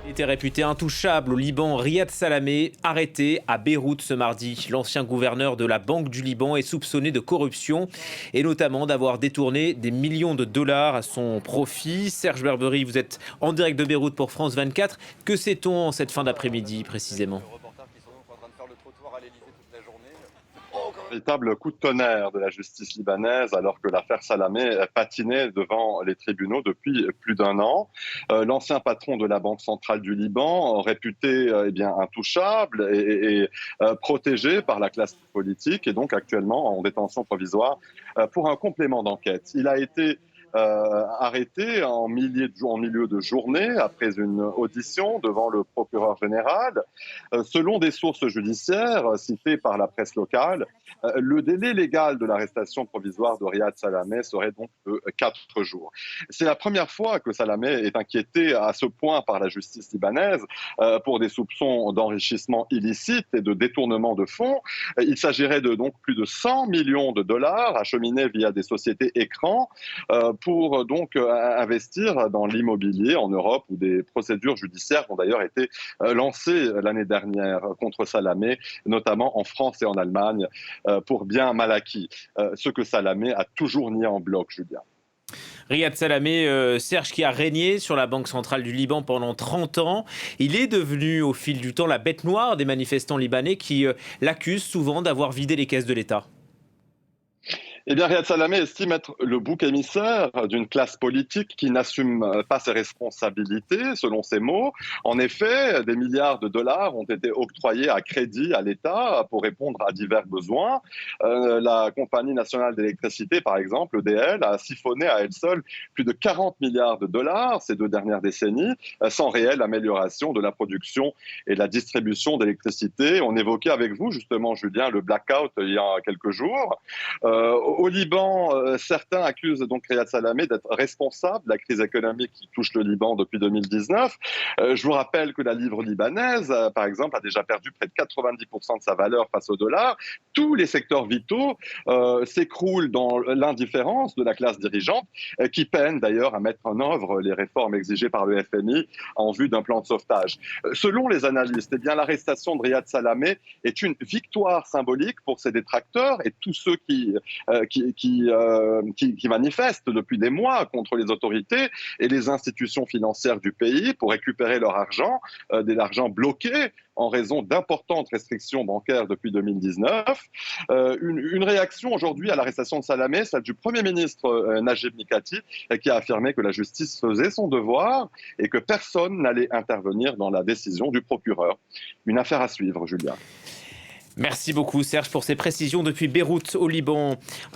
Il était réputé intouchable au Liban. Riyad Salamé, arrêté à Beyrouth ce mardi. L'ancien gouverneur de la Banque du Liban est soupçonné de corruption et notamment d'avoir détourné des millions de dollars à son profit. Serge Berbery, vous êtes en direct de Beyrouth pour France 24. Que sait-on en cette fin d'après-midi précisément? Véritable coup de tonnerre de la justice libanaise alors que l'affaire Salamé patinait devant les tribunaux depuis plus d'un an. L'ancien patron de la Banque centrale du Liban, réputé intouchable et protégé par la classe politique, est donc actuellement en détention provisoire pour un complément d'enquête. Il a été arrêté en milieu de journée après une audition devant le procureur général. Selon des sources judiciaires citées par la presse locale, le délai légal de l'arrestation provisoire de Riyad Salamé serait donc de 4 jours. C'est la première fois que Salamé est inquiété à ce point par la justice libanaise pour des soupçons d'enrichissement illicite et de détournement de fonds. Il s'agirait de donc plus de 100 millions de dollars acheminés via des sociétés écrans pour donc investir dans l'immobilier en Europe, où des procédures judiciaires ont d'ailleurs été lancées l'année dernière contre Salamé, notamment en France et en Allemagne, pour biens mal acquis. Ce que Salamé a toujours nié en bloc, Julien. Riyad Salamé, Serge, qui a régné sur la Banque centrale du Liban pendant 30 ans. Il est devenu au fil du temps la bête noire des manifestants libanais qui l'accusent souvent d'avoir vidé les caisses de l'État. Eh bien, Riyad Salamé estime être le bouc émissaire d'une classe politique qui n'assume pas ses responsabilités, selon ses mots. En effet, des milliards de dollars ont été octroyés à crédit à l'État pour répondre à divers besoins. La Compagnie nationale d'électricité, par exemple, EDL, a siphonné à elle seule plus de 40 milliards de dollars ces 2 dernières décennies, sans réelle amélioration de la production et de la distribution d'électricité. On évoquait avec vous, justement, Julien, le blackout il y a quelques jours. Au Liban, certains accusent donc Riyad Salamé d'être responsable de la crise économique qui touche le Liban depuis 2019. Je vous rappelle que la livre libanaise, par exemple, a déjà perdu près de 90% de sa valeur face au dollar. Tous les secteurs vitaux s'écroulent dans l'indifférence de la classe dirigeante, qui peine d'ailleurs à mettre en œuvre les réformes exigées par le FMI en vue d'un plan de sauvetage. Selon les analystes, eh bien, l'arrestation de Riyad Salamé est une victoire symbolique pour ses détracteurs et tous ceux qui manifestent depuis des mois contre les autorités et les institutions financières du pays pour récupérer leur argent, de l'argent bloqué en raison d'importantes restrictions bancaires depuis 2019. Une réaction aujourd'hui à l'arrestation de Salamé, celle du Premier ministre Najib Mikati, qui a affirmé que la justice faisait son devoir et que personne n'allait intervenir dans la décision du procureur. Une affaire à suivre, Julien. Merci beaucoup Serge pour ces précisions depuis Beyrouth au Liban.